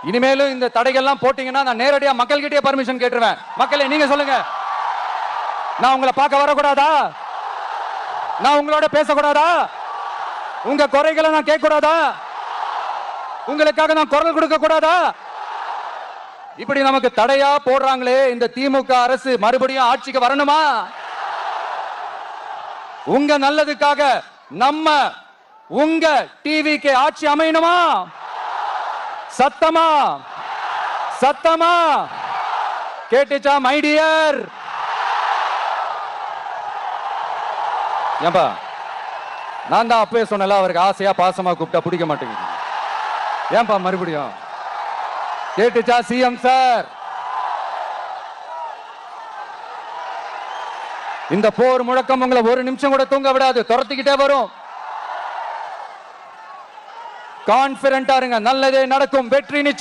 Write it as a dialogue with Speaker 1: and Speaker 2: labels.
Speaker 1: இனிமேலும் இந்த தடைகள்லாம் போட்டீங்கன்னா நான் நேரடியா மக்கள்கிட்டயே பர்மிஷன் கேட்டுருவேன். மக்களே நீங்க சொல்லுங்க, நான் உங்களை பார்க்க வரக்கூடாதா? நான் உங்களோட பேசக்கூடாதா? உங்க குறைகளை நான் கேட்க கூடாதா? உங்களுக்காக நான் குரல் கொடுக்க கூடாதா? இப்படி நமக்கு தடையா போடுறாங்களே, இந்த திமுக அரசு மறுபடியும் ஆட்சிக்கு வரணுமா? உங்க நல்லதுக்காக நம்ம உங்க டிவிக்கு ஆட்சி அமையணுமா? சத்தமா சத்தமா கேட்டுச்சா மை டியர்? ஏன்பா நான் தான் அப்பவே சொன்னல, அவருக்கு ஆசையா பாசமா கூப்பிட்டா பிடிக்க மாட்டேங்குது. ஏன்பா மறுபடியும்? கேட்டுச்சா சிஎம் சார்? இந்த போர் முழக்கம் உங்களை ஒரு நிமிஷம் கூட தூங்க விடாது, துரத்திக்கிட்டே வரும். கான்பிடென்ட்டா இருங்க, நல்லதே நடக்கும், வெற்றி நிச்சயம்.